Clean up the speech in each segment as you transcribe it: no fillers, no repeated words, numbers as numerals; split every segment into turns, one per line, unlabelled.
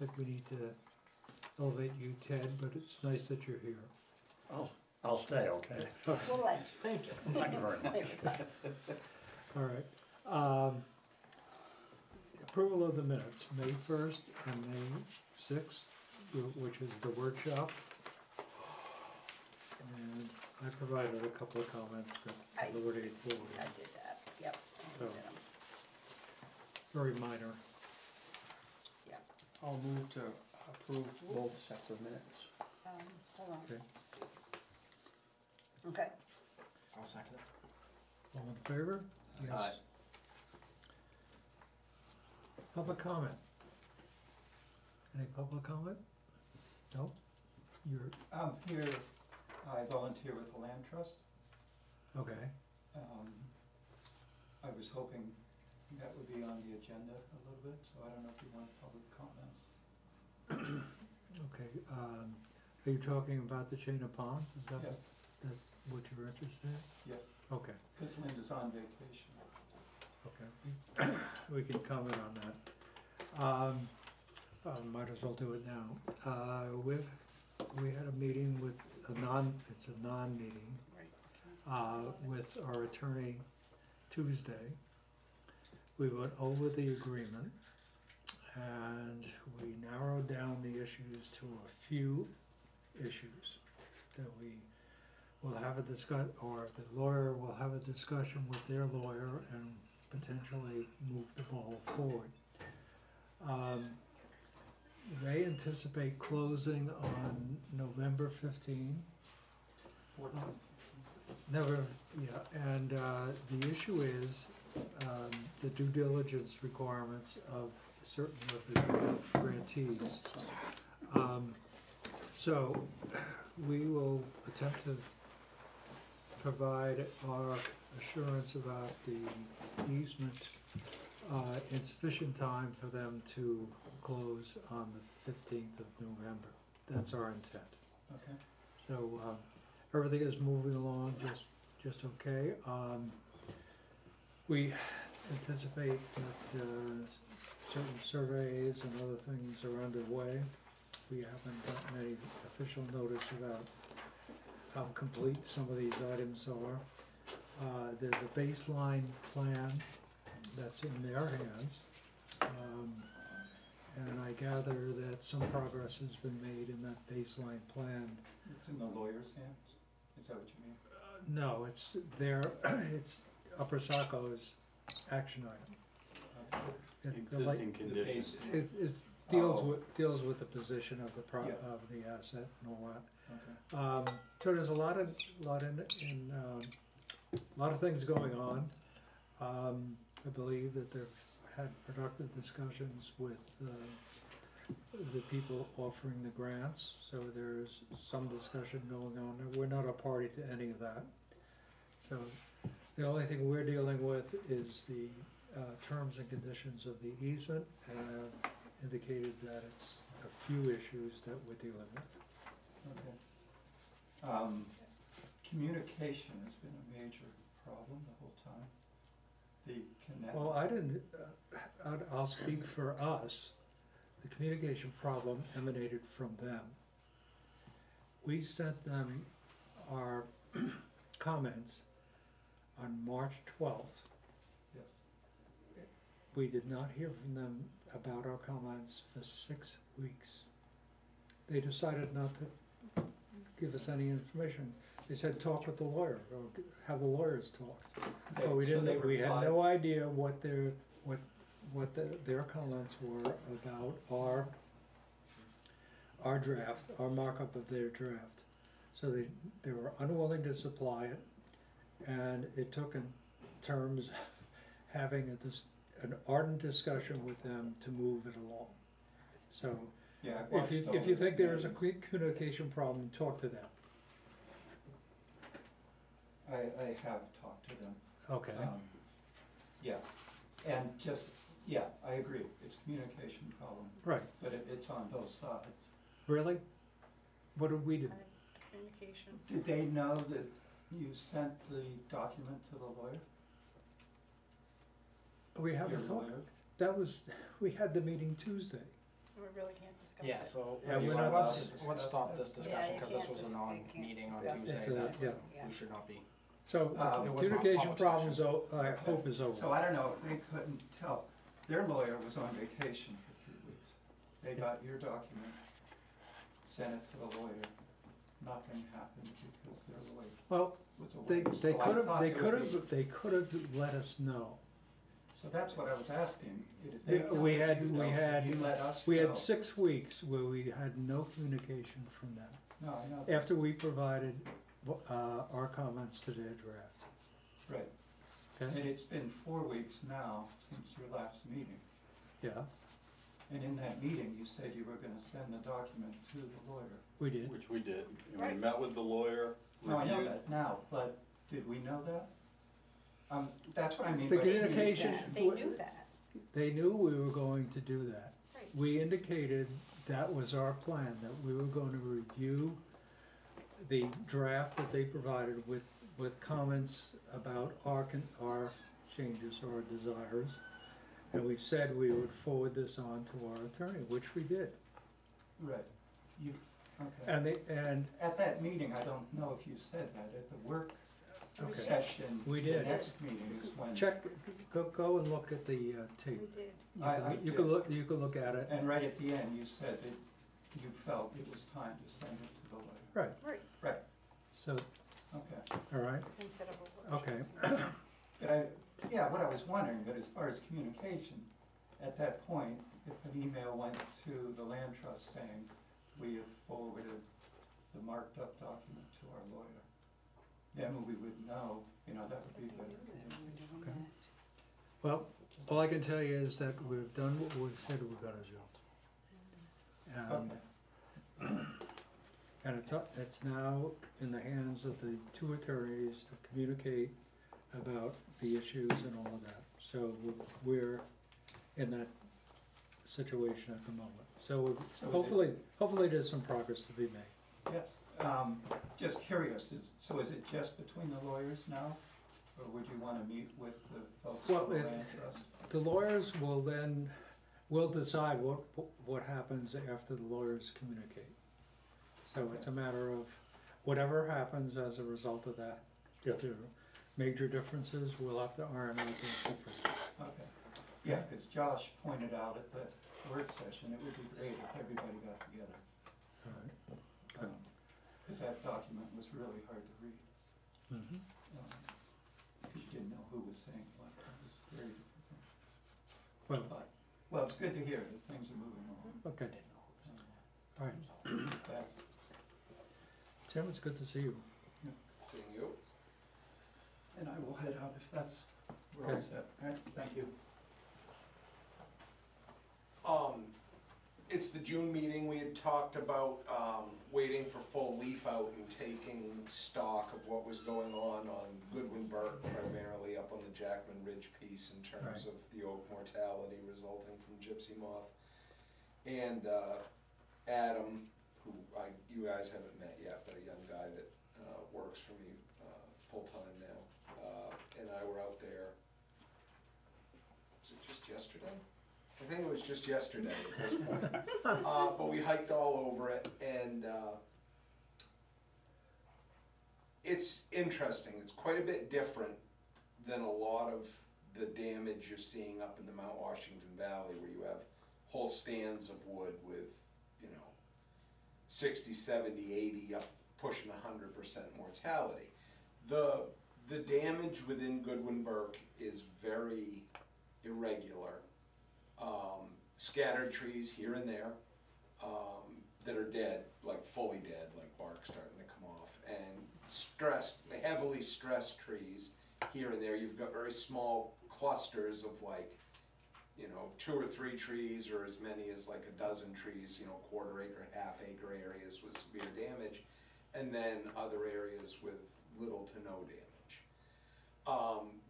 think we need to elevate you, Ted, but it's nice that you're here.
I'll stay, okay?
We'll let you.
Thank you.
Thank you very much.
All right. Approval of the minutes, May 1st and May 6th, which is the workshop. And I provided a couple of comments that I've already forwarded.
I did that, yep.
So, very minor.
Yep.
I'll move to approve both sets of minutes.
Hold on.
Okay.
Okay.
I'll second it.
All in favor? Yes.
Aye.
Public comment? Any public comment? No? You're,
I'm here, I volunteer with the Land Trust.
okay.
I was hoping that would be on the agenda a little bit, so I don't know if you want public comments.
Okay, are you talking about the chain of ponds? Is that
Yes.
what you're interested in?
Yes,
Okay,
because Linda's on vacation.
okay. We can comment on that. Might as well do it now. We had a meeting with it's a non-meeting, with our attorney Tuesday. We went over the agreement and we narrowed down the issues to a few issues that we will have a or the lawyer will have a discussion with their lawyer and potentially move the ball forward. They anticipate closing on November 15.
14th.
And the issue is the due diligence requirements of certain of the grantees. So we will attempt to provide our assurance about the easement in sufficient time for them to close on the 15th of November. That's our intent.
Okay.
So everything is moving along just okay. We anticipate that certain surveys and other things are underway. We haven't gotten any official notice about how complete some of these items are. There's a baseline plan that's in their hands. And I gather that some progress has been made in that baseline plan.
It's in the lawyer's hands? Is that what you mean?
No, it's it's Upper Saco's action item.
Okay.
Existing conditions.
It
Oh.
deals with the position of the
Yeah.
of the asset and all that.
Okay.
So there's a lot of things going on. I believe that they've had productive discussions with the people offering the grants. So there's some discussion going on. We're not a party to any of that. So the only thing we're dealing with is the terms and conditions of the easement, and I've indicated that it's a few issues that we're dealing with.
Okay. Communication has been a major problem the whole time.
Well, I didn't, I'll speak for us. The communication problem emanated from them. We sent them our comments on March 12th.
Yes.
We did not hear from them about our comments for 6 weeks. They decided not to give us any information. They said talk with the lawyer, or have the lawyers talk.
Okay,
But we
so
didn't.
they
We had
replied-
no idea what their comments were about our draft, our markup of their draft. So they were unwilling to supply it, and it took in terms of having an ardent discussion with them to move it along. So
Yeah,
if you think there is a communication problem, talk to them.
I have talked to them.
Okay.
Yeah, and I agree, it's a communication problem,
Right.
but it's on both sides.
Really? What did we do?
Communication.
Did they know that you sent the document to the lawyer?
We haven't
Your
talked.
lawyer?
We had the meeting Tuesday.
We really can't discuss it.
Yeah, so
Yeah, we're not-
let's stop this discussion,
you
cause this
can't
was a
dis- you
non-meeting
can't
on
discuss
Tuesday
it.
that
Yeah.
we should not be.
So,
It was not
communication
public
problems,
session.
I hope is over.
So I don't know if they couldn't tell, their lawyer was on vacation for 3 weeks. They got your document, sent it to the lawyer, nothing happened because their lawyer
Well,
was away.
they
So I
could have,
thought
they
it
could
would be-
have, they could have let us know.
So that's what I was asking. If they
Yeah,
don't
we
let
had-
you
we
know,
had-
you let us
We
know.
had 6 weeks where we had no communication from them,
No, I know,
after we provided, our comments to their draft,
right. And
okay?
it's been 4 weeks now since your last meeting.
Yeah,
And in that meeting, you said you were gonna send the document to the lawyer.
we did.
Which we did. And we
Right.
met with the lawyer,
No, I know
reviewed.
that now, but did we know that? That's what I mean
The
by
communication-
They knew that,
They knew we were going to do that.
right.
We indicated that was our plan, that we were going to review the draft that they provided with comments about our changes or our desires. And we said we would forward this on to our attorney, which we did.
Right, you, okay.
And
At that meeting, I don't know if you said that, at the work
Okay.
session,
We
the
did.
next meeting is when.
check, go and look at the
We
tape.
did.
I
You
did.
can look at it.
And right at the end, you said that you felt it was time to send it to the lawyer.
Right,
Right,
Right,
so,
okay.
all right,
instead of a workshop.
okay.
But yeah, what I was wondering, but as far as communication, at that point, if an email went to the land trust saying, we have forwarded the marked up document to our lawyer, then we would know, that would be better.
Okay. Well, all I can tell you is that we've done what we've said we're gonna do.
Okay.
And it's now in the hands of the 2 attorneys to communicate about the issues and all of that. So we're in that situation at the moment. So
So is
hopefully there's some progress to be made.
Yes, just curious, is it just between the lawyers now? Or would you wanna meet with the folks
Well,
from the
it-
land trust?
The lawyers will decide what happens after the lawyers communicate. So it's a matter of whatever happens as a result of that. If there are major differences, we'll have to iron out those differences.
Okay, yeah, cause Josh pointed out at the work session, it would be great if everybody got together.
All right. Good.
Cause that document was really hard to read,
Mhm.
cause you didn't know who was saying what, it was very difficult.
Well,
But, well, it's good to hear that things are moving along.
okay, all right.
That's,
Tim, it's good to see you.
Seeing you.
and I will head out if that's, we're all
Okay.
set, alright, thank you.
It's the June meeting, we had talked about, waiting for full leaf out and taking stock of what was going on Goodwin Burke, primarily up on the Jackman Ridge piece in terms
Right.
of the oak mortality resulting from gypsy moth. And, Adam, who you guys haven't met yet, but a young guy that, works for me, full-time now, and I were out there, was it just yesterday? I think it was just yesterday at this point. But we hiked all over it, and it's interesting. It's quite a bit different than a lot of the damage you're seeing up in the Mount Washington Valley, where you have whole stands of wood with, 60, 70, 80, up pushing 100% mortality. The damage within Goodwin Burke is very irregular. Scattered trees here and there that are dead, like fully dead, like bark starting to come off, and heavily stressed trees here and there. You've got very small clusters of 2 or 3 trees, or as many as like a dozen trees, quarter acre, half acre areas with severe damage, and then other areas with little to no damage.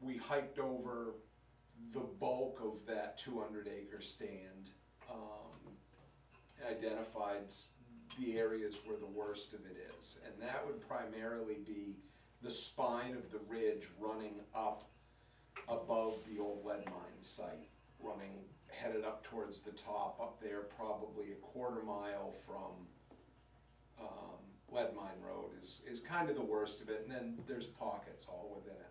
We hiked over the bulk of that 200-acre stand, identified the areas where the worst of it is, and that would primarily be the spine of the ridge running up above the old lead mine site, running headed up towards the top, up there probably a quarter mile from Lead Mine Road is kind of the worst of it, and then there's pockets all within it.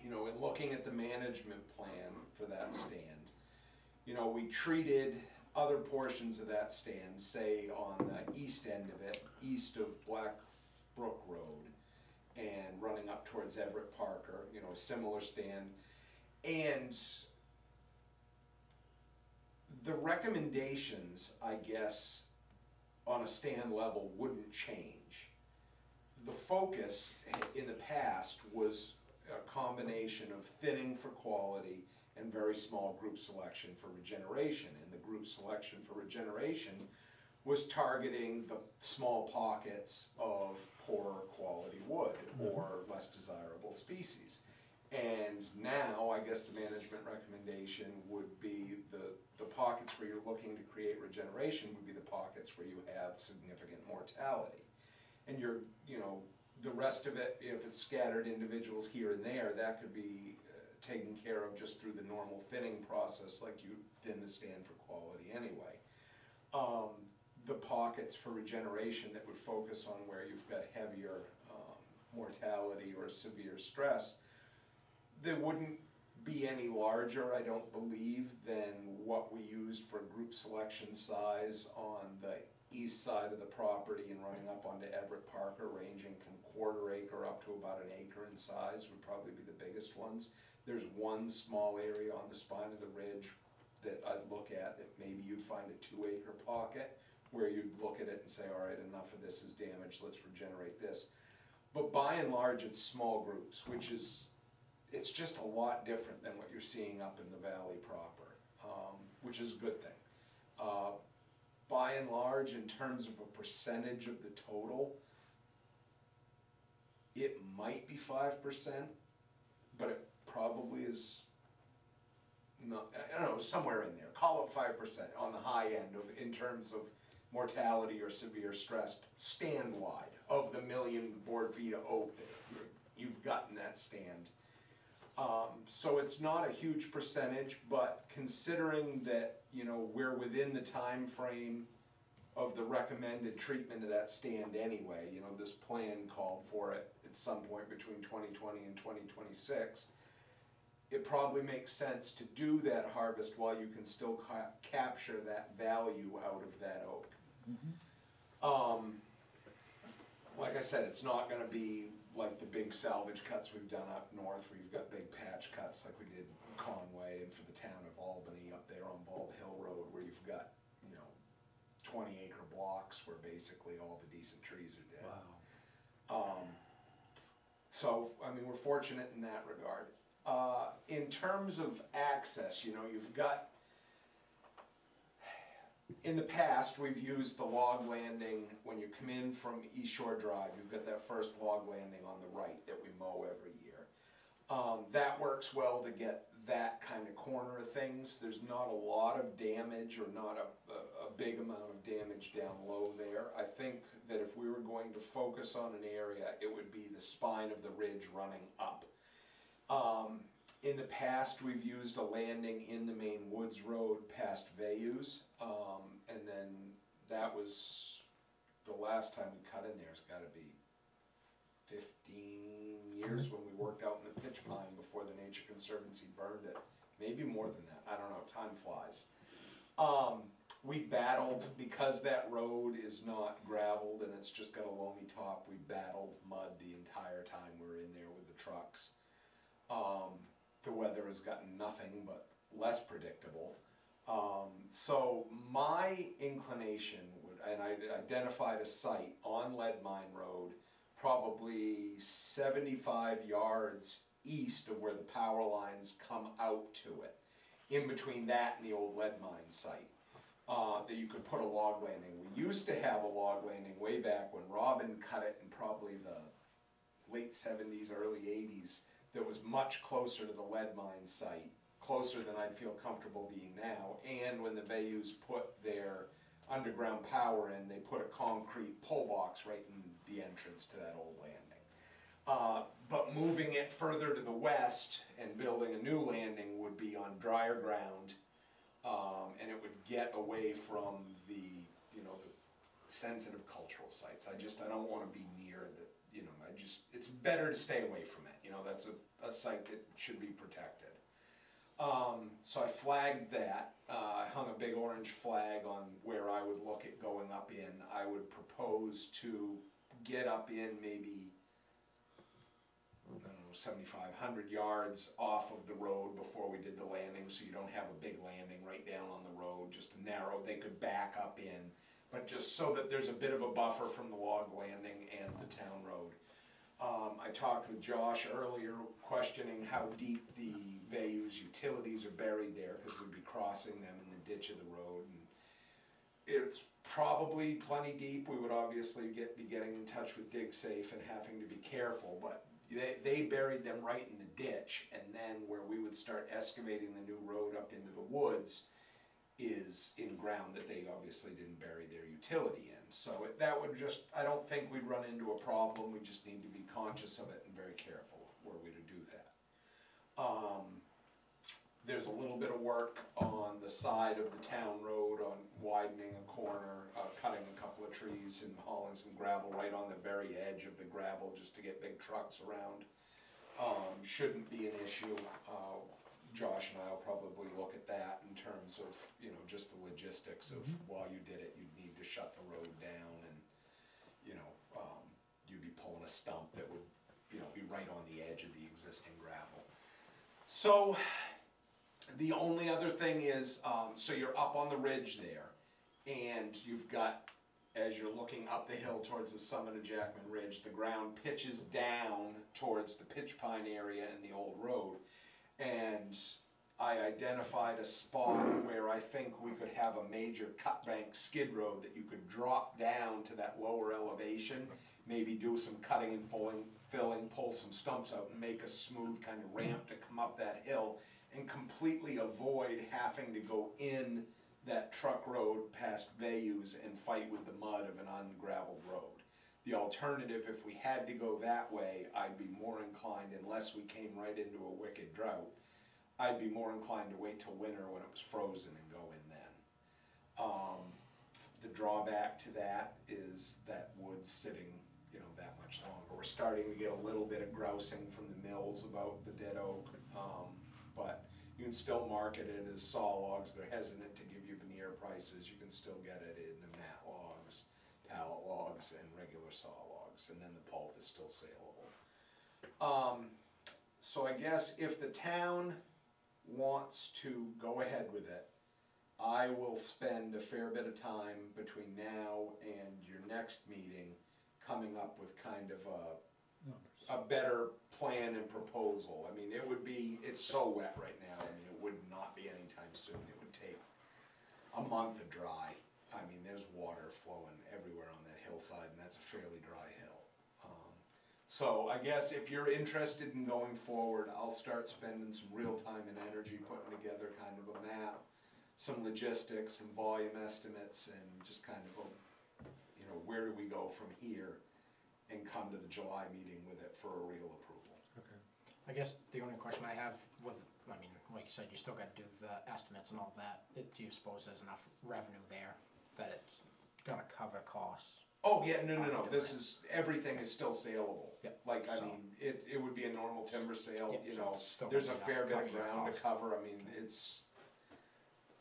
You know, in looking at the management plan for that stand, you know, we treated other portions of that stand, say on the east end of it, east of Black Brook Road, and running up towards Everett Parker, you know, a similar stand, and the recommendations, I guess, on a stand level wouldn't change. The focus in the past was a combination of thinning for quality and very small group selection for regeneration. And the group selection for regeneration was targeting the small pockets of poorer quality wood or less desirable species. And now, I guess the management recommendation would be the pockets where you're looking to create regeneration would be the pockets where you have significant mortality. And you know, the rest of it, if it's scattered individuals here and there, that could be taken care of just through the normal thinning process, like you thin the stand for quality anyway. The pockets for regeneration that would focus on where you've got heavier mortality or severe stress, they wouldn't be any larger, I don't believe, than what we used for group selection size on the east side of the property and running up onto Everett Parker, ranging from quarter acre up to about an acre in size would probably be the biggest ones. There's one small area on the spine of the ridge that I'd look at that maybe you'd find a 2-acre pocket where you'd look at it and say, all right, enough of this is damaged, let's regenerate this. But by and large, it's small groups, which is, it's just a lot different than what you're seeing up in the valley proper, which is a good thing. By and large, in terms of a percentage of the total, it might be 5%, but it probably is not, I don't know, somewhere in there. Call it 5% on the high end of, in terms of mortality or severe stress stand-wide of the 1 million board feet of oak that you've got in that stand. So it's not a huge percentage, but considering that, you know, we're within the time frame of the recommended treatment of that stand anyway, you know, this plan called for it at some point between 2020 and 2026, it probably makes sense to do that harvest while you can still capture that value out of that oak. Like I said, it's not going to be like the big salvage cuts we've done up north where you've got big patch cuts like we did in Conway and for the town of Albany up there on Bald Hill Road where you've got, you know, 20-acre blocks where basically all the decent trees are dead.
Wow.
So, I mean, we're fortunate in that regard. In terms of access, you know, you've got, in the past, we've used the log landing when you come in from East Shore Drive. You've got that first log landing on the right that we mow every year. That works well to get that kind of corner of things. There's not a lot of damage or not a big amount of damage down low there. I think that if we were going to focus on an area, it would be the spine of the ridge running up. In the past, we've used a landing in the main woods road past Vayus, and then that was the last time we cut in there. It's got to be 15 years when we worked out in the pitch pine before the Nature Conservancy burned it. Maybe more than that. I don't know. Time flies. We battled, because that road is not gravelled and it's just got a loamy top, we battled mud the entire time we were in there with the trucks. The weather has gotten nothing but less predictable. So my inclination would, and I identified a site on Lead Mine Road, probably 75 yards east of where the power lines come out to it, in between that and the old lead mine site, that you could put a log landing. We used to have a log landing way back when Robin cut it in probably the late 70s, early 80s, that was much closer to the lead mine site, closer than I'd feel comfortable being now. And when the Bayous put their underground power in, they put a concrete pole box right in the entrance to that old landing. But moving it further to the west and building a new landing would be on drier ground, And it would get away from the, you know, the sensitive cultural sites. I don't wanna be near the, you know, it's better to stay away from it, you know, that's a site that should be protected. So I flagged that, I hung a big orange flag on where I would look at going up in. I would propose to get up in maybe, I don't know, 7,500 yards off of the road before we did the landing, so you don't have a big landing right down on the road, just a narrow, they could back up in, but just so that there's a bit of a buffer from the log landing and the town road. I talked with Josh earlier, questioning how deep the Vayu's utilities are buried there, because we'd be crossing them in the ditch of the road. And it's probably plenty deep. We would obviously be getting in touch with DigSafe and having to be careful, but they buried them right in the ditch, and then where we would start excavating the new road up into the woods is in ground that they obviously didn't bury their utility in. So that would just, I don't think we'd run into a problem, we just need to be conscious of it and very careful were we to do that. There's a little bit of work on the side of the town road on widening a corner, cutting a couple of trees and hauling some gravel right on the very edge of the gravel just to get big trucks around. Shouldn't be an issue. Josh and I will probably look at that in terms of, you know, just the logistics of while you did it, you'd need to shut the road down and, you know, you'd be pulling a stump that would, you know, be right on the edge of the existing gravel. So the only other thing is, so you're up on the ridge there, and you've got, as you're looking up the hill towards the summit of Jackman Ridge, the ground pitches down towards the pitch pine area and the old road. And I identified a spot where I think we could have a major cut bank skid road that you could drop down to that lower elevation, maybe do some cutting and filling, pull some stumps out and make a smooth kind of ramp to come up that hill and completely avoid having to go in that truck road past Vayu's and fight with the mud of an ungraveled road. The alternative, if we had to go that way, I'd be more inclined, unless we came right into a wicked drought, I'd be more inclined to wait till winter when it was frozen and go in then. The drawback to that is that wood's sitting, you know, that much longer. We're starting to get a little bit of grousing from the mills about the dead oak, but you can still market it as saw logs. They're hesitant to give you veneer prices. You can still get it in the mat logs, pallet logs, and regular saw logs, and then the pulp is still saleable. So I guess if the town wants to go ahead with it, I will spend a fair bit of time between now and your next meeting coming up with kind of a better plan and proposal. I mean, it's so wet right now, I mean, it would not be anytime soon. It would take a month of dry. I mean, there's water flowing everywhere on that hillside, and that's a fairly dry hill. So I guess if you're interested in going forward, I'll start spending some real time and energy putting together kind of a map, some logistics and volume estimates, and just kind of you know, where do we go from here, and come to the July meeting with it for a real approval.
Okay.
I guess the only question I have with, I mean, like you said, you still gotta do the estimates and all that. Do you suppose there's enough revenue there that it's gonna cover costs?
Oh, yeah, no, this is, everything is still saleable.
Yep.
Like, I
So-
mean, it would be a normal timber sale,
Yep,
you
so
know,
it's still
there's a
gonna be
fair
enough
bit
to
of
cover your
ground to
costs.
cover. I mean, it's,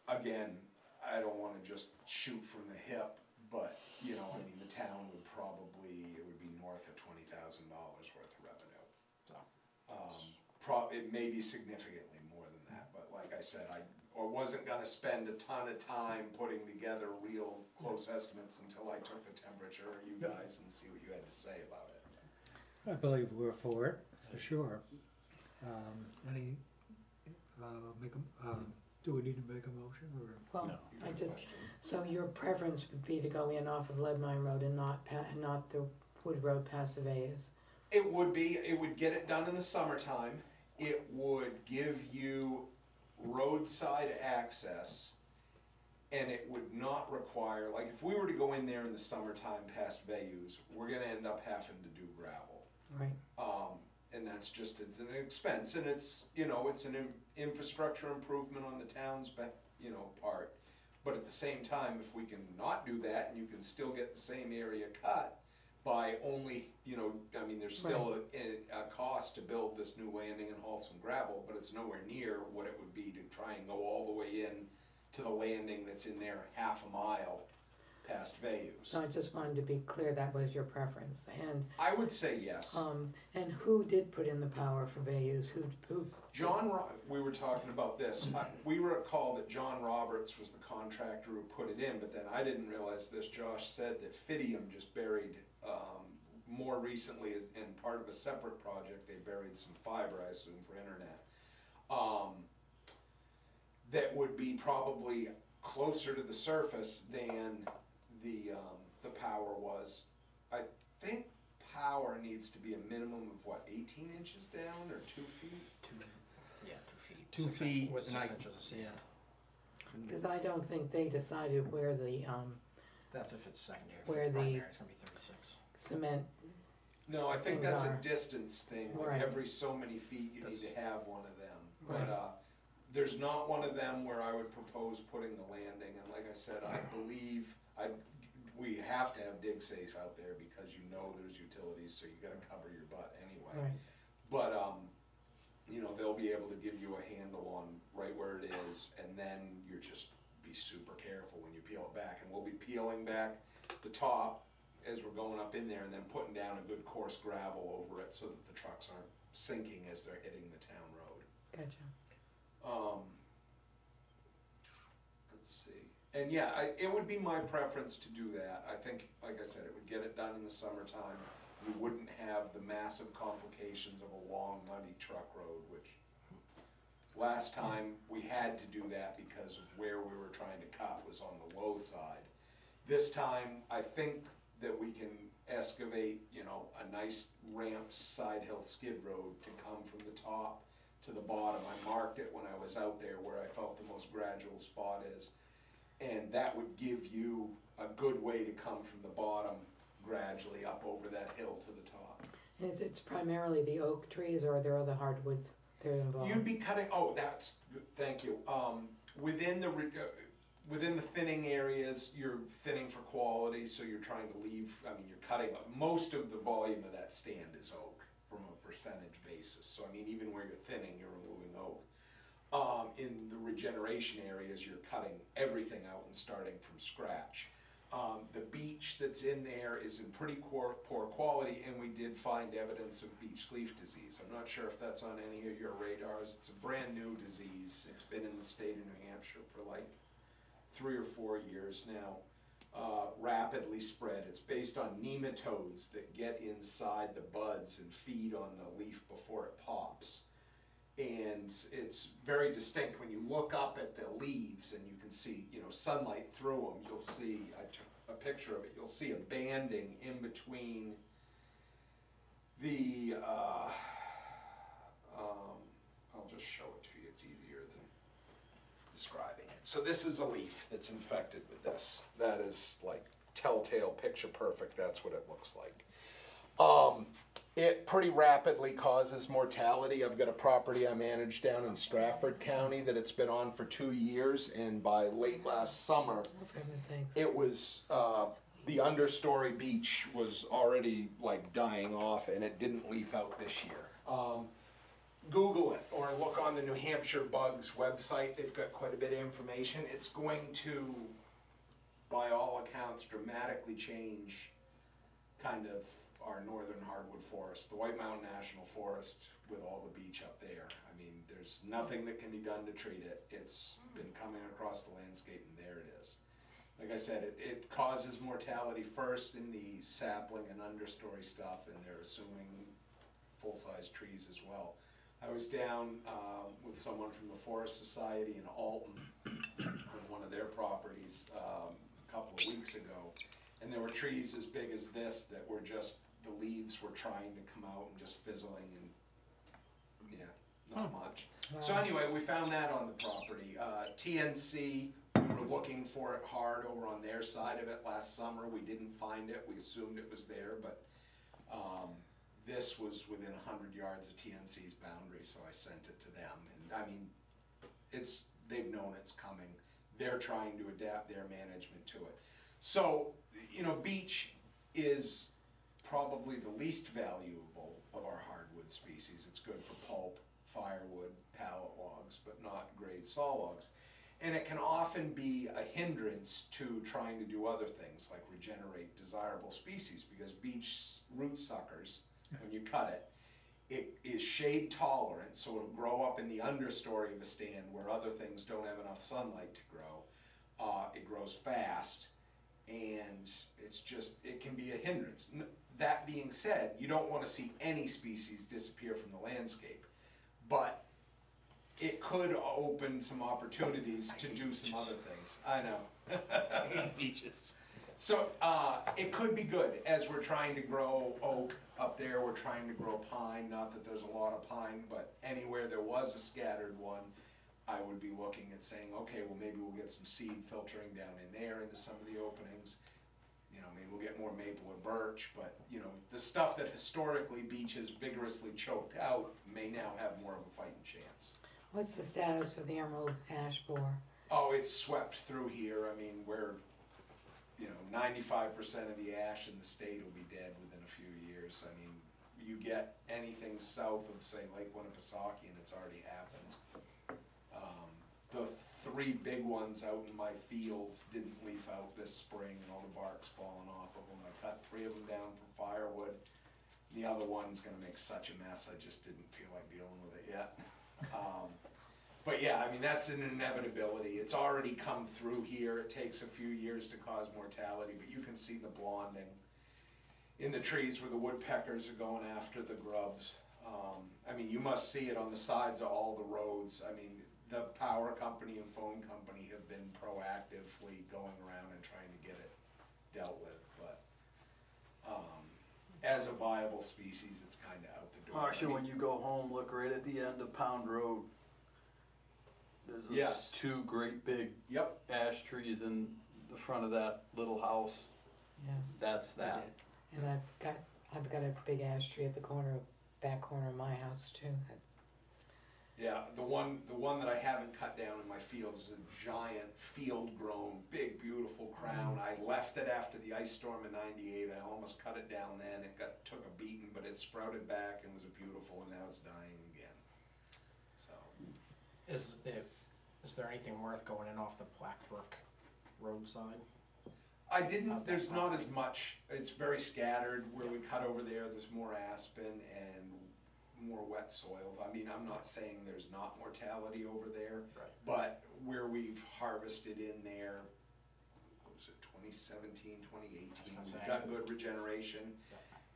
again, I don't wanna just shoot from the hip, but, you know, I mean, the town would probably, it would be north of $20,000 worth of revenue.
So,
It may be significantly more than that, but like I said, I wasn't gonna spend a ton of time putting together real close estimates until I took the temperature of you guys and see what you had to say about it.
I believe we're for it, for sure. Do we need to make a motion, or?
Well, I just, so your preference would be to go in off of Lead Mine Road and not the Wood Road past the Vayas?
It would get it done in the summertime. It would give you roadside access, and it would not require, like, if we were to go in there in the summertime past Vayu's, we're gonna end up having to do gravel.
Right.
And that's just, it's an expense, and it's, you know, it's an infrastructure improvement on the town's you know, part. But at the same time, if we can not do that, and you can still get the same area cut by only, you know, I mean, there's still a cost to build this new landing and haul some gravel, but it's nowhere near what it would be to try and go all the way in to the landing that's in there half a mile past Vayus.
So I just wanted to be clear that was your preference, and,
I would say yes.
and who did put in the power for Vayus, who?
We were talking about this, we recall that John Roberts was the contractor who put it in, but then I didn't realize this, Josh said that Fidium just buried, more recently, in part of a separate project, they buried some fiber, I assume, for internet. That would be probably closer to the surface than the power was. I think power needs to be a minimum of what, 18 inches down or 2 feet?
2 feet.
2
6
feet,
inches, with
and
6
I-
inches of cement.
Because I don't think they decided where the,
That's if it's secondary. If
Where
it's
the-
primary, it's gonna be 36.
cement,
No, I think
Things
that's a
are.
distance thing, like
Right.
every so many feet you need
That's-
to have one of them.
Right.
But, there's not one of them where I would propose putting the landing, and like I said, I believe, we have to have dig safe out there because you know there's utilities, so you gotta cover your butt anyway.
right,
But, you know, they'll be able to give you a handle on right where it is, and then you just be super careful when you peel it back. And we'll be peeling back the top as we're going up in there, and then putting down a good coarse gravel over it so that the trucks aren't sinking as they're hitting the town road.
gotcha.
Let's see, and yeah, it would be my preference to do that. I think, like I said, it would get it done in the summertime. You wouldn't have the massive complications of a long muddy truck road, which last time we had to do that because of where we were trying to cut was on the low side. This time, I think that we can excavate, you know, a nice ramped side hill skid road to come from the top to the bottom. I marked it when I was out there where I felt the most gradual spot is. And that would give you a good way to come from the bottom gradually up over that hill to the top.
And it's primarily the oak trees, or are there other hardwoods that are involved?
You'd be cutting, oh, that's, thank you. Within the thinning areas, you're thinning for quality, so you're trying to leave, I mean, you're cutting, most of the volume of that stand is oak from a percentage basis. So I mean, even where you're thinning, you're removing oak. In the regeneration areas, you're cutting everything out and starting from scratch. The beech that's in there is in pretty poor quality, and we did find evidence of beech leaf disease. I'm not sure if that's on any of your radars. It's a brand new disease. It's been in the state of New Hampshire for like 3 or 4 years now. Rapidly spread. It's based on nematodes that get inside the buds and feed on the leaf before it pops. And it's very distinct when you look up at the leaves and you can see, you know, sunlight through them. You'll see, I took a picture of it, you'll see a banding in between the, I'll just show it to you, it's easier than describing it. So this is a leaf that's infected with this. That is like telltale, picture perfect, that's what it looks like. It pretty rapidly causes mortality. I've got a property I manage down in Stratford County that it's been on for 2 years, and by late last summer,
For goodness sakes.
it was, the understory beech was already like dying off, and it didn't leaf out this year. Google it or look on the New Hampshire Bugs website. They've got quite a bit of information. It's going to, by all accounts, dramatically change kind of our northern hardwood forest, the White Mountain National Forest with all the beech up there. I mean, there's nothing that can be done to treat it. It's been coming across the landscape, and there it is. Like I said, it causes mortality first in the sapling and understory stuff, and they're assuming full-size trees as well. I was down with someone from the Forest Society in Alton on one of their properties a couple of weeks ago, and there were trees as big as this that were just, the leaves were trying to come out and just fizzling, and yeah, not much. So anyway, we found that on the property. TNC, we were looking for it hard over on their side of it last summer. We didn't find it. We assumed it was there, but this was within 100 yards of TNC's boundary, so I sent it to them. And I mean, they've known it's coming. they're trying to adapt their management to it. So, you know, beech is probably the least valuable of our hardwood species. It's good for pulp, firewood, pallet logs, but not grade saw logs. And it can often be a hindrance to trying to do other things like regenerate desirable species, because beech root suckers, when you cut it, it is shade tolerant, so it'll grow up in the understory of a stand where other things don't have enough sunlight to grow. It grows fast, and it's just, it can be a hindrance. That being said, you don't want to see any species disappear from the landscape, but it could open some opportunities to do some other things. I know.
Beaches.
So it could be good as we're trying to grow oak up there. We're trying to grow pine. Not that there's a lot of pine, but anywhere there was a scattered one, I would be looking at saying, okay, well maybe we'll get some seed filtering down in there into some of the openings. You know, maybe we'll get more maple or birch, but you know, the stuff that historically beech has vigorously choked out may now have more of a fighting chance.
What's the status for the emerald ash borer?
Oh, it's swept through here. I mean, we're, you know, 95% of the ash in the state will be dead within a few years. I mean, you get anything south of, say, Lake Winnipesaukee, and it's already happened. The three big ones out in my fields didn't leaf out this spring, and all the bark's fallen off of them. I cut 3 of them down for firewood. The other one's gonna make such a mess, I just didn't feel like dealing with it yet. But yeah, I mean, that's an inevitability. It's already come through here. It takes a few years to cause mortality, but you can see the blonding in the trees where the woodpeckers are going after the grubs. I mean, you must see it on the sides of all the roads. I mean, the power company and phone company have been proactively going around and trying to get it dealt with, but as a viable species, it's kind of out the door.
Actually, when you go home, look right at the end of Pound Road. There's those
Yes.
2 great big
Yep.
ash trees in the front of that little house.
Yeah,
That's that.
and I've got a big ash tree at the back corner of my house too.
Yeah, the one that I haven't cut down in my field is a giant field-grown, big, beautiful crown. I left it after the ice storm in '98. I almost cut it down then. It took a beating, but it sprouted back and was beautiful, and now it's dying again. So.
Is there anything worth going in off the Blackbrook roadside?
I didn't,
Of that
there's not as
property.
much, it's very scattered. Where we cut over there, there's more aspen and more wet soils. I mean, I'm not saying there's not mortality over there,
Right.
but where we've harvested in there, what was it, 2017, 2018,
I was gonna
we've
say,
got good regeneration.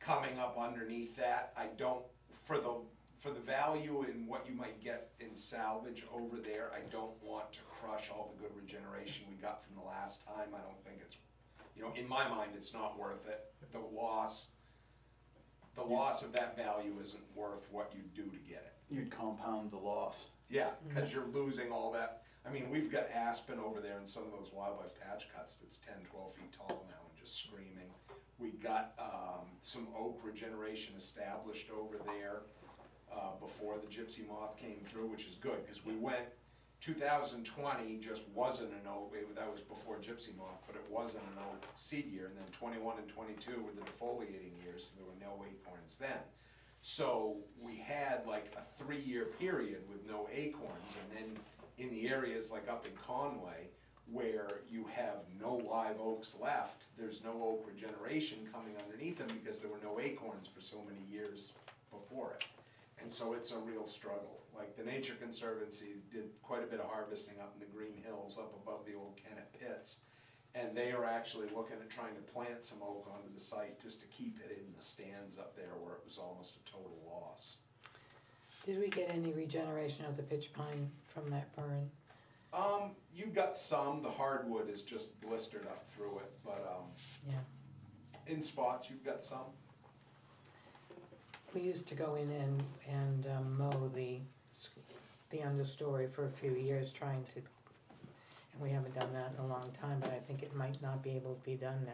Coming up underneath that, I don't, for the value in what you might get in salvage over there, I don't want to crush all the good regeneration we got from the last time. I don't think it's, you know, in my mind, it's not worth it. The loss of that value isn't worth what you do to get it.
You'd compound the loss.
Yeah, because you're losing all that. I mean, we've got aspen over there in some of those wildlife patch cuts that's 10, 12 feet tall now and just screaming. We got some oak regeneration established over there before the gypsy moth came through, which is good, because we went, 2020 just wasn't an oak, that was before gypsy moth, but it wasn't an oak seed year, and then 21 and 22 were the defoliating years, so there were no acorns then. So we had like a 3-year period with no acorns, and then in the areas like up in Conway, where you have no live oaks left, there's no oak regeneration coming underneath them because there were no acorns for so many years before it. And so it's a real struggle. Like the Nature Conservancy did quite a bit of harvesting up in the Green Hills up above the old Kennett pits. And they are actually looking at trying to plant some oak onto the site just to keep it in the stands up there where it was almost a total loss.
Did we get any regeneration of the pitch pine from that burn?
You've got some, the hardwood is just blistered up through it, but
Yeah.
in spots you've got some.
We used to go in and mow the understory for a few years trying to, and we haven't done that in a long time, but I think it might not be able to be done now.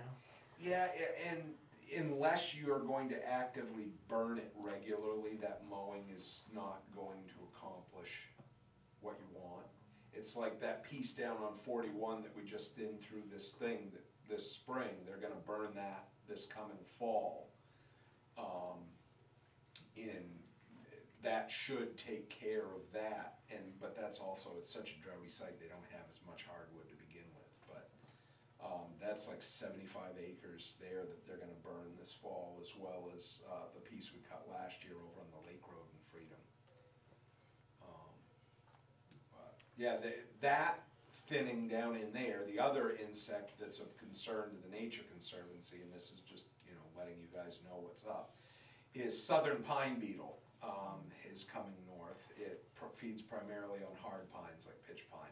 Yeah, and unless you're going to actively burn it regularly, that mowing is not going to accomplish what you want. It's like that piece down on 41 that we just thinned through this thing this spring. They're gonna burn that this coming fall. That should take care of that, but that's also, it's such a droughty site, they don't have as much hardwood to begin with, but that's like 75 acres there that they're gonna burn this fall, as well as the piece we cut last year over on the Lake Road in Freedom. But yeah, that thinning down in there, the other insect that's of concern to the Nature Conservancy, and this is just, you know, letting you guys know what's up, is southern pine beetle. Is coming north. It feeds primarily on hard pines like pitch pine.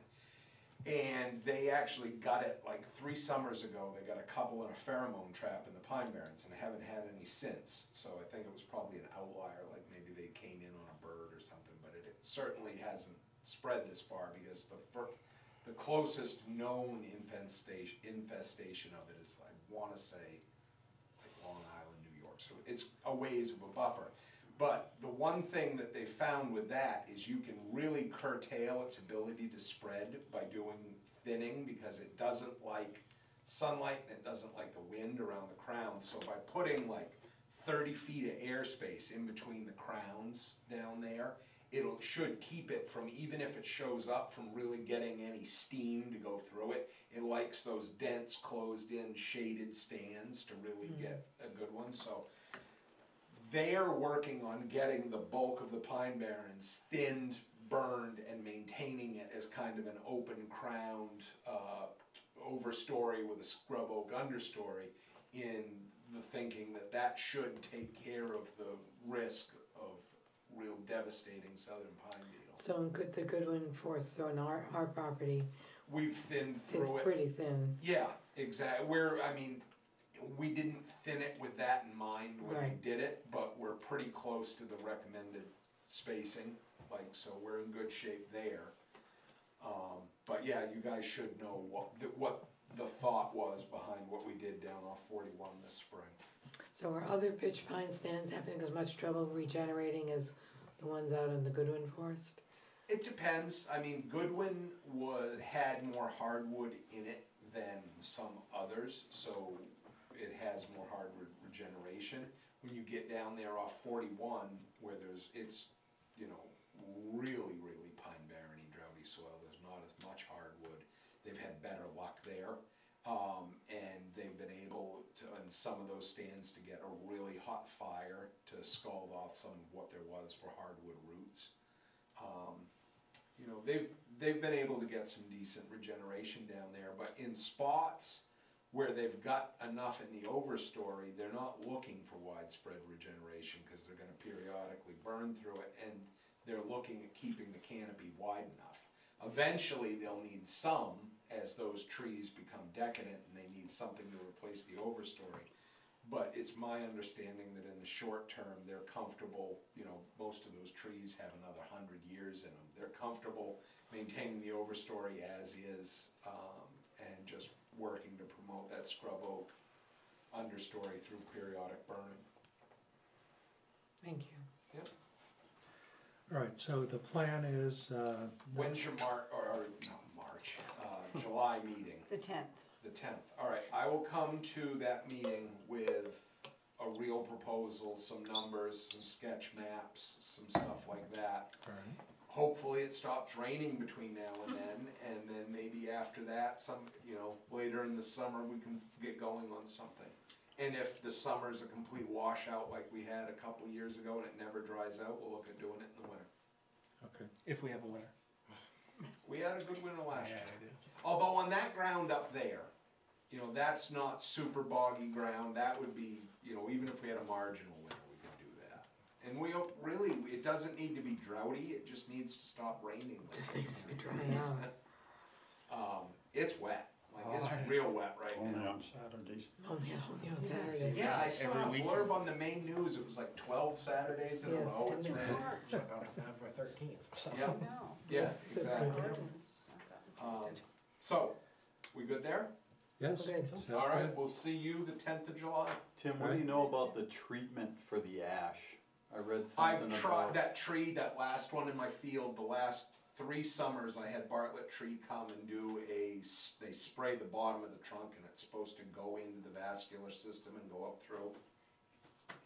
And they actually got it like 3 summers ago. They got a couple in a pheromone trap in the Pine Barrens and haven't had any since. So I think it was probably an outlier, like maybe they came in on a bird or something, but it certainly hasn't spread this far, because the closest known infestation of it is, I want to say, like Long Island, New York. So it's a ways of a buffer. But the one thing that they found with that is you can really curtail its ability to spread by doing thinning, because it doesn't like sunlight and it doesn't like the wind around the crowns. So by putting like 30 feet of airspace in between the crowns down there, should keep it from, even if it shows up, from really getting any steam to go through it. It likes those dense, closed in, shaded stands to really get a good one. So they're working on getting the bulk of the Pine Barrens thinned, burned, and maintaining it as kind of an open crowned overstory with a scrub oak understory, in the thinking that that should take care of the risk of real devastating southern pine beetle.
So in the Goodwin Forest, so in our property,
We've thinned
it's
through it.
pretty thin.
Yeah, exactly. We didn't thin it with that in mind when we
Right.
did it, but we're pretty close to the recommended spacing, like, so we're in good shape there. But yeah, you guys should know what the thought was behind what we did down off 41 this spring.
So are other pitch pine stands having as much trouble regenerating as the ones out in the Goodwin Forest?
It depends. I mean, Goodwin had more hardwood in it than some others, so it has more hardwood regeneration. When you get down there off 41, where it's, you know, really, really pine barreny, droughty soil, there's not as much hardwood. They've had better luck there, and they've been able to, in some of those stands, to get a really hot fire to scald off some of what there was for hardwood roots. You know, they've been able to get some decent regeneration down there, but in spots where they've got enough in the overstory, they're not looking for widespread regeneration, because they're going to periodically burn through it, and they're looking at keeping the canopy wide enough. Eventually they'll need some, as those trees become decadent and they need something to replace the overstory. But it's my understanding that in the short term, they're comfortable, you know, most of those trees have another 100 years in them. They're comfortable maintaining the overstory as is, and just working to promote that scrub oak understory through periodic burning.
Thank you.
Yep.
All right, so the plan is,
When's your July meeting?
The 10th.
The 10th. All right, I will come to that meeting with a real proposal, some numbers, some sketch maps, some stuff like that. Hopefully it stops raining between now and then maybe after that, later in the summer, we can get going on something. And if the summer's a complete washout like we had a couple of years ago and it never dries out, we'll look at doing it in the winter.
okay.
If we have a winner.
We had a good winter last year.
I did.
Although on that ground up there, you know, that's not super boggy ground. That would be, you know, even if we had a marginal winter, we could do that. And it doesn't need to be droughty, it just needs to stop raining.
Just needs to be dry out.
It's wet, like it's
Oh,
real wet right
Only
now.
on Saturdays.
Only on Saturdays.
Yeah, I saw a
Every
blurb on the main news, it was like 12 Saturdays in a
Yes,
row,
and
it's
it's
raining.
March.
About November 13th. So.
Yeah,
No.
yeah,
Yes, this
exactly.
winter.
Garden's just not that protected.
So, we good there?
Yes,
Okay.
sounds
All right,
good.
we'll see you the 10th of July.
Tim, what do you know about the treatment for the ash? I read something
I've tried
about.
that tree, that last one in my field, the last 3 summers, I had Bartlett Tree come and do they spray the bottom of the trunk and it's supposed to go into the vascular system and go up through.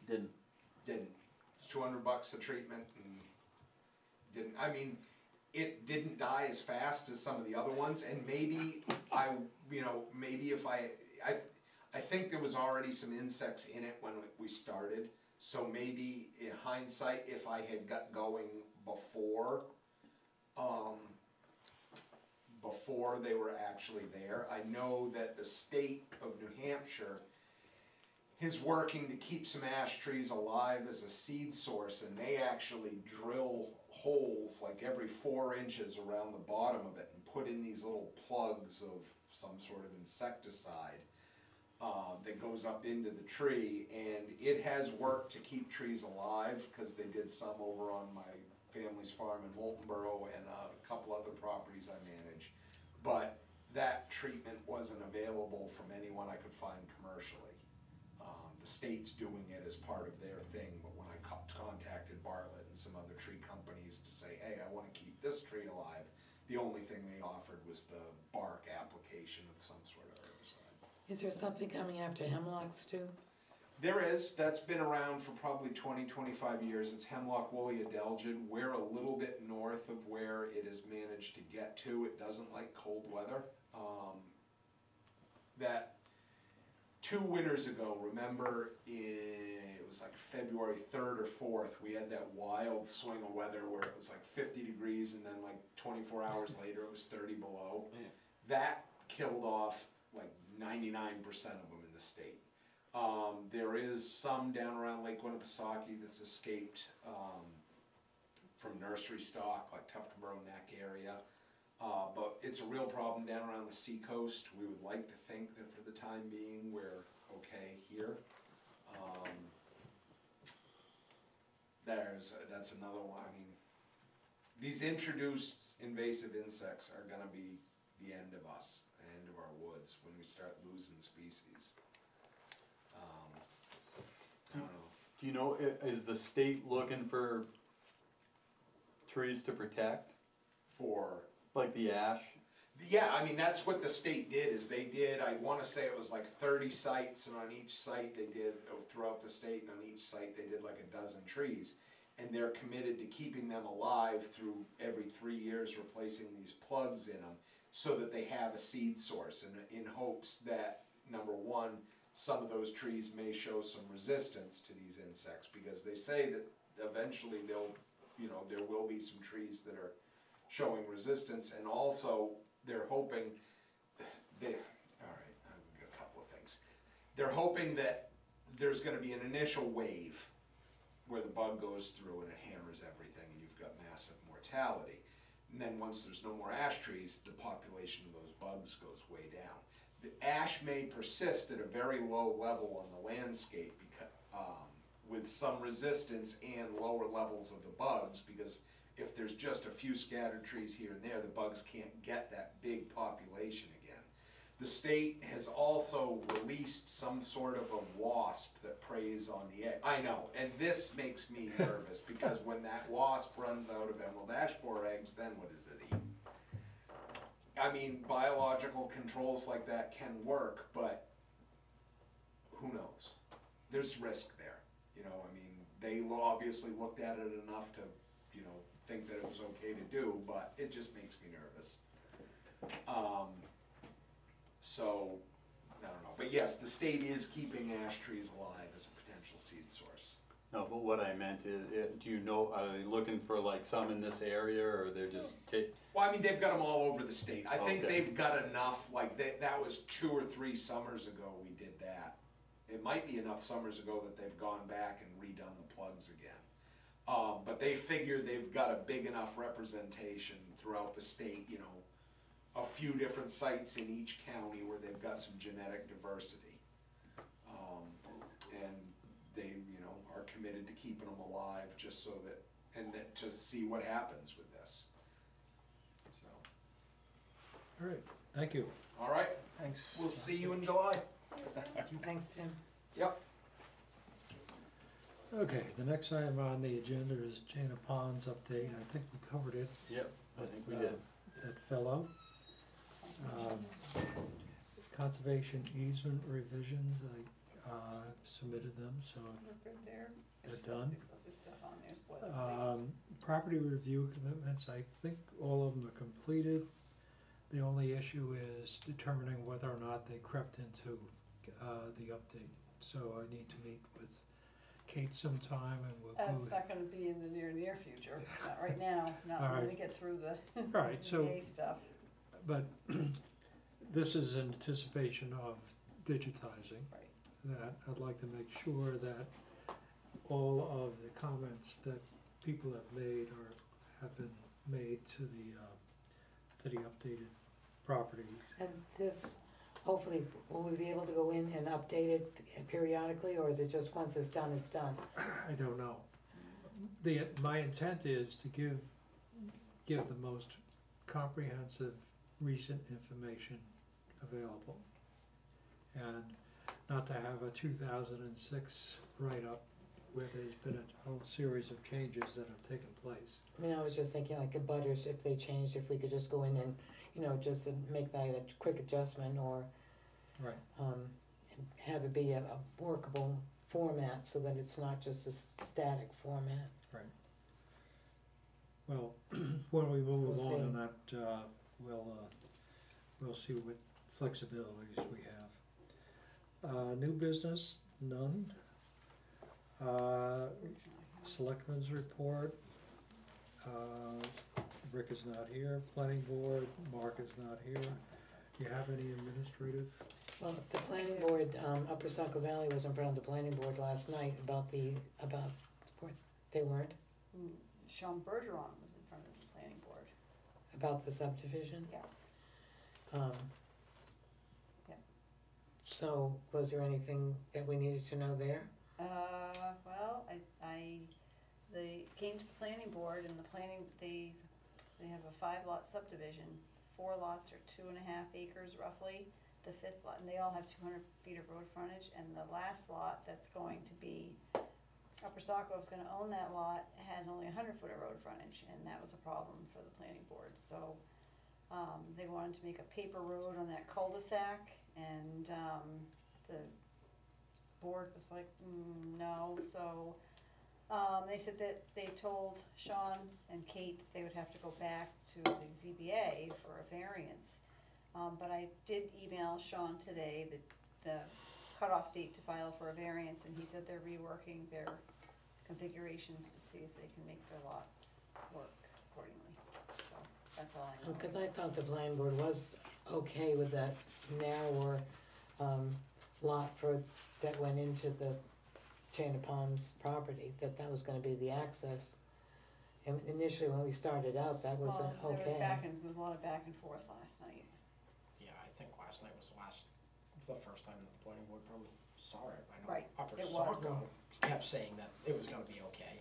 Didn't.
Didn't. It's $200 a treatment and didn't, I mean, it didn't die as fast as some of the other ones, and maybe maybe if I think there was already some insects in it when we started, so maybe in hindsight, if I had got going before they were actually there. I know that the state of New Hampshire is working to keep some ash trees alive as a seed source, and they actually drill holes like every 4 inches around the bottom of it and put in these little plugs of some sort of insecticide that goes up into the tree, and it has worked to keep trees alive, because they did some over on my family's farm in Moultonborough and a couple other properties I manage, but that treatment wasn't available from anyone I could find commercially. The state's doing it as part of their thing, but when I contacted Bartlett and some other tree companies to say, hey, I want to keep this tree alive, the only thing they offered was the bark application of some sort of herbicide.
Is there something coming after hemlocks too?
There is. That's been around for probably 20-25 years. It's hemlock woolly adelgid. We're a little bit north of where it has managed to get to. It doesn't like cold weather. That 2 winters ago, remember, it was like February 3rd or 4th, we had that wild swing of weather where it was like 50 degrees and then like 24 hours later it was 30 below. Yeah. That killed off like 99% of them in the state. There is some down around Lake Winnipesaukee that's escaped from nursery stock, like Tuftonboro Neck area. But it's a real problem down around the seacoast. We would like to think that for the time being we're okay here. That's another one. I mean, these introduced invasive insects are going to be the end of us, the end of our woods when we start losing species. I don't know.
Do you know, is the state looking for trees to protect?
For?
Like the ash?
Yeah, I mean, that's what the state did, is they did, I want to say it was like 30 sites, and on each site they did, throughout the state, and on each site they did like a dozen trees. And they're committed to keeping them alive through every 3 years, replacing these plugs in them, so that they have a seed source, and in hopes that, number one, some of those trees may show some resistance to these insects, because they say that eventually there will be some trees that are showing resistance, and also they're hoping, I've got a couple of things. They're hoping that there's going to be an initial wave where the bug goes through and it hammers everything and you've got massive mortality. And then once there's no more ash trees, the population of those bugs goes way down. The ash may persist at a very low level on the landscape because, with some resistance and lower levels of the bugs, because if there's just a few scattered trees here and there, the bugs can't get that big population again. The state has also released some sort of a wasp that preys on the egg. I know, and this makes me nervous because when that wasp runs out of emerald ash borer eggs, then what does it eat? I mean, biological controls like that can work, but who knows? There's risk there. You know, I mean, they obviously looked at it enough to, think that it was okay to do, but it just makes me nervous. So, I don't know. But yes, the state is keeping ash trees alive as a potential seed source.
No, but what I meant is, do you know, are they looking for like some in this area, or they're just
Well, I mean, they've got them all over the state. I think
Okay.
they've got enough, like that was 2 or 3 summers ago we did that. It might be enough summers ago that they've gone back and redone the plugs again. But they figure they've got a big enough representation throughout the state, a few different sites in each county where they've got some genetic diversity. And they, are committed to keeping them alive just so that, to see what happens with this. So.
All right, thank you.
All right,
Thanks.
we'll see you in July.
Thanks, Tim.
Yep.
Okay, the next item on the agenda is Jana Pond's update. I think we covered it.
Yep. I think we did.
At Fellow. Conservation easement revisions, I submitted them, so
We're good there.
it's done.
There's stuff on there, spoiler.
Property review commitments, I think all of them are completed. The only issue is determining whether or not they crept into the update. So I need to meet with Kate sometime and we'll
That's not gonna be in the near future, not right now, not
All
when we
right.
get through the
All right, so-
CBA stuff.
But this is in anticipation of digitizing.
Right.
That I'd like to make sure that all of the comments that people have made or have been made to the updated properties.
And this, hopefully, will we be able to go in and update it periodically, or is it just once it's done, it's done?
I don't know. My intent is to give the most comprehensive recent information available. And not to have a 2006 write-up where there's been a whole series of changes that have taken place.
I mean, I was just thinking like the butters, if they changed, if we could just go in and, just to make that a quick adjustment, or
Right.
have it be a workable format so that it's not just a static format.
Right. Well, when we move
We'll
along
see.
on that, we'll see what flexibilities we have. New business, none. Selectmen's report, Rick is not here, planning board, Mark is not here. Do you have any administrative?
Well, the planning board, Upper Saco Valley was in front of the planning board last night about they weren't,
Sean Bergeron was in front of the planning board,
about the subdivision.
yes.
Um,
Yep.
So, was there anything that we needed to know there?
Well, they came to the planning board and they have a 5-lot subdivision. 4 lots are 2.5 acres roughly. The 5th lot, and they all have 200 feet of road frontage, and the last lot that's going to be, Upper Saco is gonna own that lot, has only 100 foot of road frontage, and that was a problem for the planning board, so, they wanted to make a paper road on that cul-de-sac, and, the board was like, no, so, they said that they told Sean and Kate that they would have to go back to the ZBA for a variance. But I did email Sean today the cutoff date to file for a variance, and he said they're reworking their configurations to see if they can make their lots work accordingly. So, that's all I know.
Because I thought the planning board was okay with that narrower, lot that went into the Chain of Palms property, that was gonna be the access. And initially, when we started out, that was
Well,
okay.
there was a lot of back and forth last night.
Yeah, I think last night was the first time the planning board probably saw it. I know
Right,
Upper
it was.
Saco kept saying that it was gonna be okay,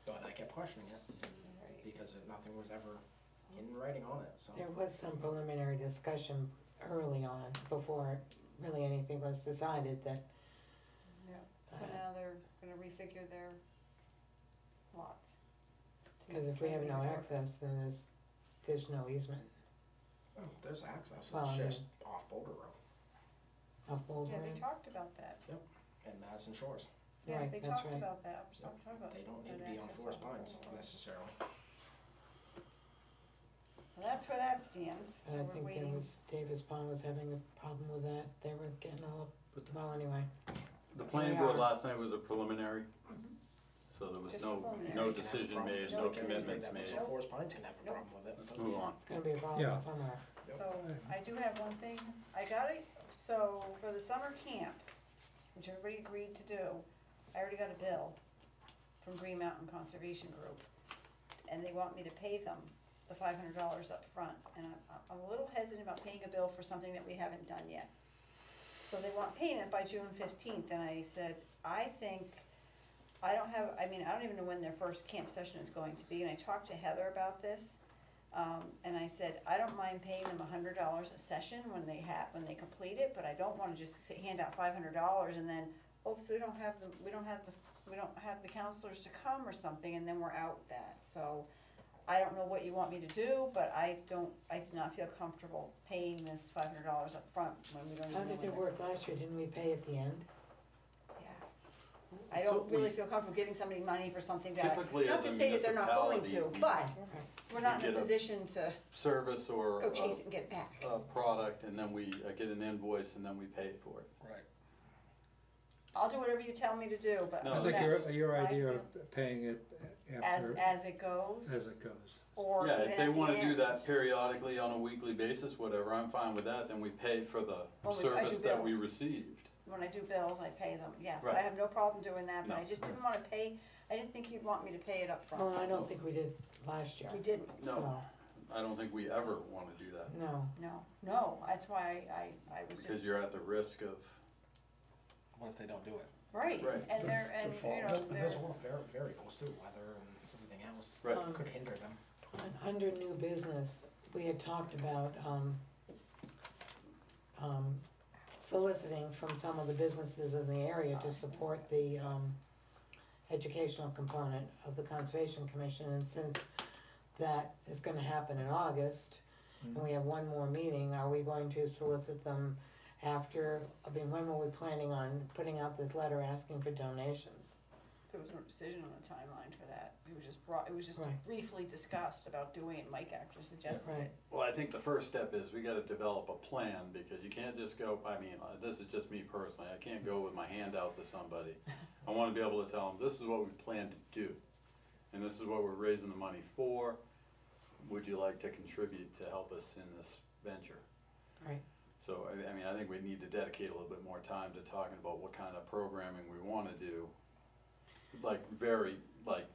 but I kept questioning it
Right.
because nothing was ever in writing on it, so.
There was some preliminary discussion early on, before really anything was decided, that,
Yeah, so now they're gonna refigure their lots.
because if we have no access, then there's no easement
Oh, there's access,
Well, I
it's
mean-
just off Boulder Road
off Boulder
Yeah, they
Road.
talked about that.
and Madison Shores.
Yeah,
Right,
they
that's
talked
right.
about that. We're talking about
They don't need
that
to be on
access
Forest
on
Pines
Boulder Road.
necessarily.
Well, that's where that stands. So
And I
we're
think there
waiting.
was, Davis Pond was having a problem with that, they were getting all, well, anyway.
The planning board last night was a preliminary, so there was
Just a
no
preliminary.
decision made,
No
no
decision
commitments
made.
made.
So Forest Pines can have a
Nope.
problem with it.
Let's move on.
It's gonna be a
Yeah.
problem somewhere.
So I do have one thing. I got it, so for the summer camp, which everybody agreed to do, I already got a bill from Green Mountain Conservation Group. And they want me to pay them the $500 up front, and I'm a little hesitant about paying a bill for something that we haven't done yet. So they want payment by June 15th, and I said, I don't even know when their first camp session is going to be, and I talked to Heather about this. And I said, I don't mind paying them $100 a session when they complete it, but I don't wanna just hand out $500 and then, oops, we don't have the counselors to come or something, and then we're out that, so, I don't know what you want me to do, but I do not feel comfortable paying this $500 up front when we don't even
How
know
did
when
it
they're-
work last year? Didn't we pay at the end?
Yeah. I don't really feel comfortable giving somebody money for something that,
Typically,
not
as
to
a
say that they're not going to,
municipality,
but we're not in
get
a
a-
position to
service or
go chase it and get it back.
a product, and then we get an invoice, and then we pay for it.
Right.
I'll do whatever you tell me to do, but
No,
I think
that's
your
my
idea
feel.
of paying it
As,
after,
as it goes,
as it goes.
or
Yeah,
even
if they
at the
wanna do
end.
that periodically on a weekly basis, whatever, I'm fine with that, then we pay for the
Well, I do
service that we
bills.
received.
When I do bills, I pay them, yes, I
Right.
have no problem doing that, but I
No.
just didn't wanna pay, I didn't think you'd want me to pay it up front.
Well, I don't think we did last year.
We didn't,
No,
So,
I don't think we ever wanna do that,
no.
no, that's why I was
because
just,
you're at the risk of,
What if they don't do it?
right,
Right.
and they're, and, you know,
There's
they're,
a lot of variables too, weather and everything else.
right,
Could hinder them.
Under new business, we had talked about, soliciting from some of the businesses in the area to support the, educational component of the Conservation Commission, and since that is gonna happen in August, and we have one more meeting, are we going to solicit them after, I mean, when were we planning on putting out this letter asking for donations?
there was no decision on a timeline for that, it was just
Right.
briefly discussed about doing it, Mike actually suggested
Right.
it.
well, I think the first step is we gotta develop a plan, because you can't just go, I mean, this is just me personally, I can't go with my hand out to somebody. I wanna be able to tell them, this is what we plan to do, and this is what we're raising the money for, would you like to contribute to help us in this venture?
Right.
So, I mean, I think we need to dedicate a little bit more time to talking about what kind of programming we wanna do. Like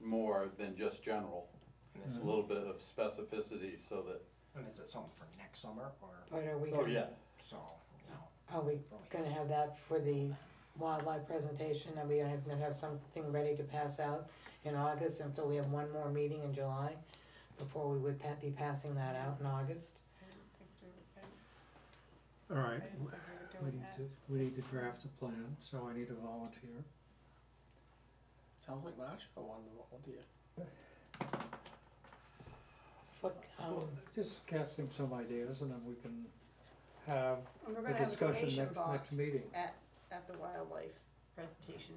more than just general,
And
it's
is,
a little bit of specificity so that,
and is it something for next summer or,
But are we
oh
gonna,
yeah,
so, you know,
are we gonna have that for the wildlife presentation? Are we gonna have something ready to pass out in August, and so we have one more meeting in July before we would be passing that out in August?
I didn't think we were,
All right,
I didn't think we were
we
doing
need
that.
to, we need to draft a plan, so I need a volunteer.
Sounds like Marcia wanted to volunteer.
What,
Just casting some ideas, and then we can have
And we're
a
gonna have a
discussion
donation
next
box
meeting.
at the wildlife presentation,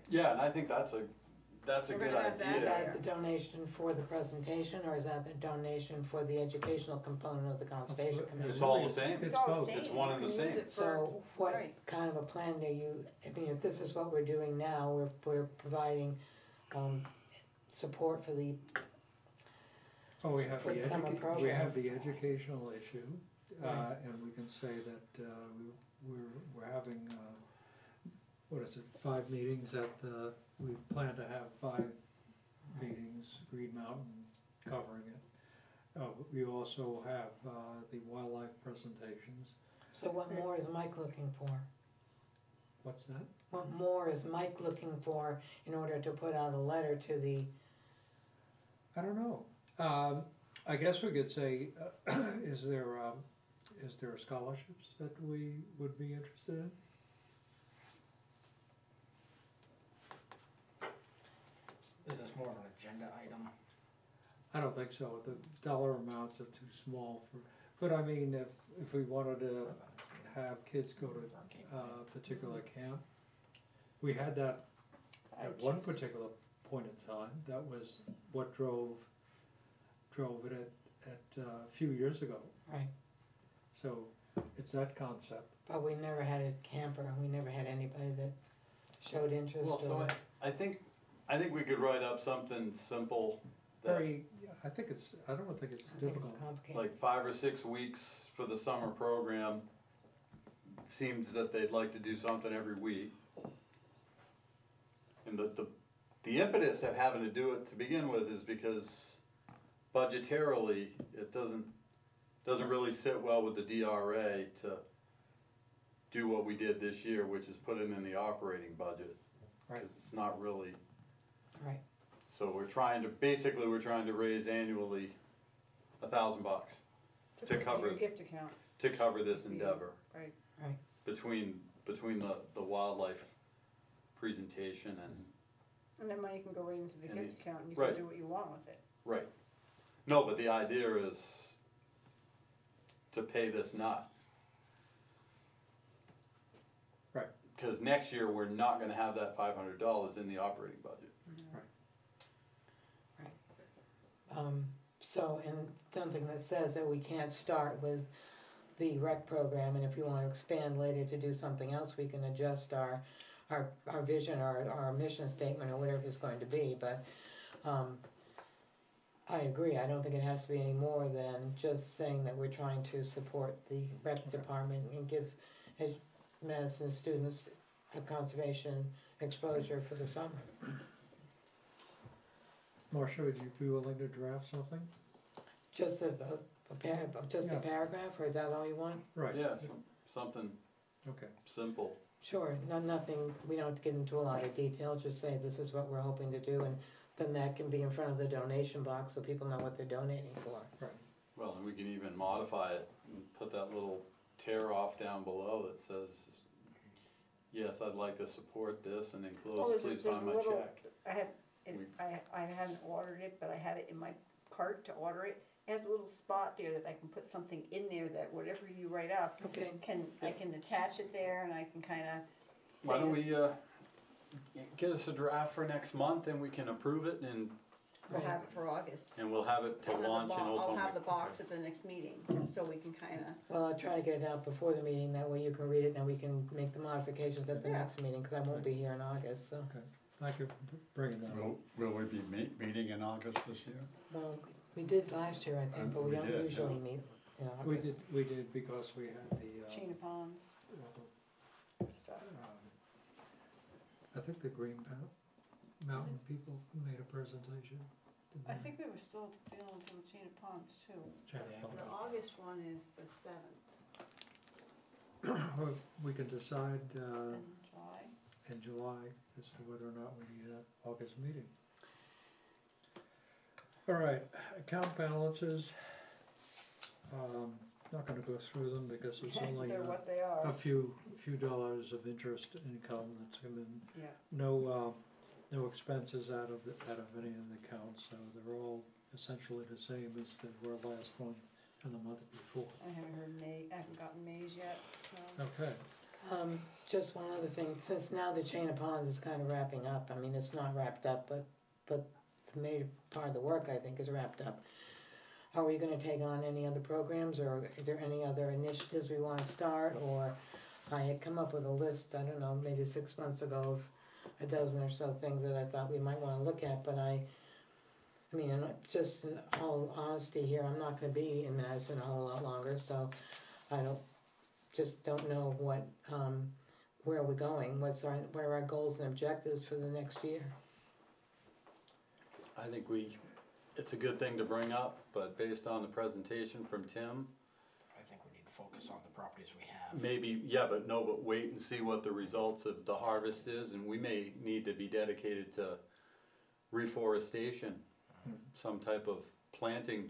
yeah, and I think that's a
We're
good
gonna have that.
is
idea.
that the donation for the presentation, or is that the donation for the educational component of the Conservation Commission?
It's all the same.
It's
it's all the
both.
same,
It's one and
you
the
can use
same.
it for,
So what
right.
kind of a plan do you, I mean, if this is what we're doing now, we're providing, support for the,
Oh, we have
For the summer
we
program.
have the educational issue, and we can say that, we're having, what is it, 5 meetings we plan to have 5 meetings, Green Mountain covering it. We also have, the wildlife presentations.
so what more is Mike looking for?
What's that?
What more is Mike looking for in order to put out a letter to the,
I don't know. I guess we could say, is there scholarships that we would be interested in?
is this more of an agenda item?
I don't think so. The dollar amounts are too small for, but I mean, if we wanted to have kids go to a particular camp, we had that at one particular point in time. That was what drove it at a few years ago.
right,
So it's that concept.
but we never had a camper, and we never had anybody that showed interest
Well, so
or,
I think we could write up something simple that,
Very, I don't think it's
I think it's
difficult.
complicated.
like 5 or 6 weeks for the summer program. Seems that they'd like to do something every week. And the impetus of having to do it to begin with is because budgetarily, it doesn't really sit well with the DRA to do what we did this year, which is put it in the operating budget.
Right.
'Cause it's not really,
Right,
so we're trying to raise annually $1,000 to cover
Your gift account,
to cover this endeavor
right.
right,
between the wildlife presentation and,
And then money can go right into the
And
gift
the-
account, and you
right.
can do what you want with it.
right. No, but the idea is to pay this not.
Right.
Cause next year, we're not gonna have that $500 in the operating budget.
So, and something that says that we can't start with the rec program, and if we wanna expand later to do something else, we can adjust our vision, our mission statement, or whatever it's going to be, but, I agree, I don't think it has to be any more than just saying that we're trying to support the rec department and give Madison students a conservation exposure for the summer.
Marcia, would you be willing to draft something?
Just a paragraph, or is that all you want?
Right.
Yeah, something
Okay.
simple.
Sure, nothing, we don't get into a lot of detail, just say this is what we're hoping to do, and then that can be in front of the donation box so people know what they're donating for.
Right.
Well, and we can even modify it and put that little tear off down below that says, yes, I'd like to support this, and enclosed, please find my check.
I haven't ordered it, but I had it in my cart to order it. It has a little spot there that I can put something in there that whatever you write up,
Okay.
I can attach it there, and I can kinda.
Why don't we, get us a draft for next month, and we can approve it, and
We'll have it for August.
we'll have it to launch in
I'll
open.
have the box at the next meeting, so we can kinda.
Well, I'll try to get it out before the meeting, that way you can read it, and we can make the modifications at the
Yeah.
next meeting, cause I won't be here in August, so.
Okay, thank you for bringing that up.
Will we be meeting in August this year?
Well, we did last year, I think, but we
We
don't
did,
usually
yeah.
meet in
We
August.
did because we had the,
Chain of ponds stuff.
I think the Mountain people made a presentation. didn't
I
they?
think we were still dealing with the chain of ponds too.
Check it
The
out.
August one is the 7th
Well, we can decide
in July.
in July as to whether or not we need that August meeting. All right, account balances. Not gonna go through them because it's only
They're what they
a
are.
few dollars of interest income that's come in.
Yeah.
No expenses out of any of the accounts, so they're all essentially the same as they were last month and the month before.
I haven't gotten May's yet, so.
Okay,
Just one other thing, since now the chain of ponds is kind of wrapping up, I mean, it's not wrapped up, but the major part of the work, I think, is wrapped up. Are we gonna take on any other programs, or is there any other initiatives we wanna start, or I had come up with a list, I don't know, maybe 6 months ago of a dozen or so things that I thought we might wanna look at, but I mean, just in all honesty here, I'm not gonna be in Madison a whole lot longer, so I don't know what, where are we going, what are our goals and objectives for the next year?
I think it's a good thing to bring up, but based on the presentation from Tim,
I think we need to focus on the properties we have.
maybe, but wait and see what the results of the harvest is, and we may need to be dedicated to reforestation, some type of planting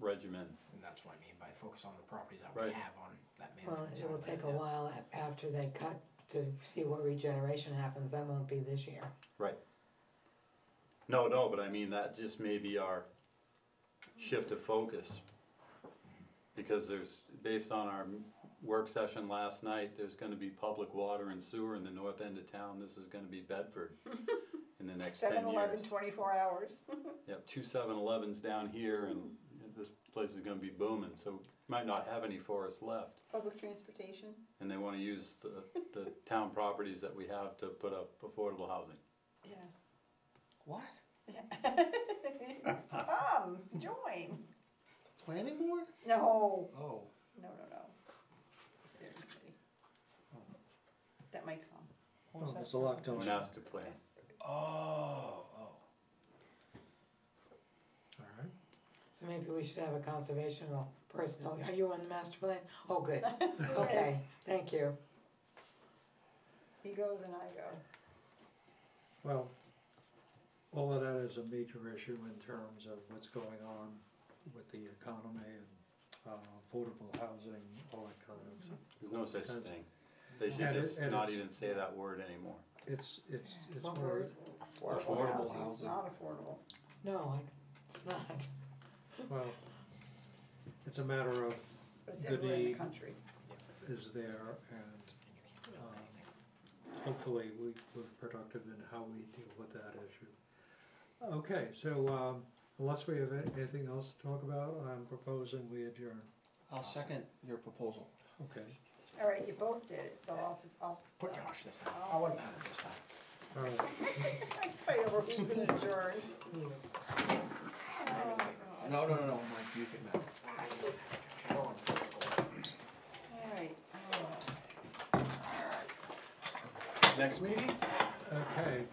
regimen.
And that's what I mean by focus on the properties that
Right.
we have on that
Well,
management.
it will
side.
take a while after they cut to see what regeneration happens, that won't be this year.
Right. No, but I mean, that just may be our shift of focus. Because based on our work session last night, there's gonna be public water and sewer in the north end of town, this is gonna be Bedford in the next 10 years.
7-Eleven, 24 hours.
Yep, 2 7-Elevens down here, and this place is gonna be booming, so might not have any forests left.
Public transportation.
And they wanna use the town properties that we have to put up affordable housing.
Yeah.
What?
Come, join.
Planning board?
No,
Oh.
no. The steering committee. That mic's on.
well, there's a lot going on.
Master plan.
Yes, there is.
Oh.
All right,
So maybe we should have a conservational person, oh, are you on the master plan? Oh, good,
Yes.
okay, thank you.
He goes and I go.
well, all of that is a major issue in terms of what's going on with the economy and affordable housing, all that kind of stuff.
There's no such
That's-
thing. They should
And it-
just
and
not
it's-
even say that word anymore.
It's
What
more,
word?
Affordable
It's
housing.
not affordable.
No, it's not.
Well, it's a matter of
But it's
the
everywhere in the
need
country.
is there, and hopefully we're productive in how we deal with that issue. Okay, so unless we have anything else to talk about, I'm proposing we adjourn.
I'll second your proposal.
Okay,
All right, you both did it, so I'll
Put Josh this time.
I'll-
I wouldn't have it this time.
all right.
I fight over who's gonna adjourn.
No, Mike, you can.
All right,
Next meeting?
Okay,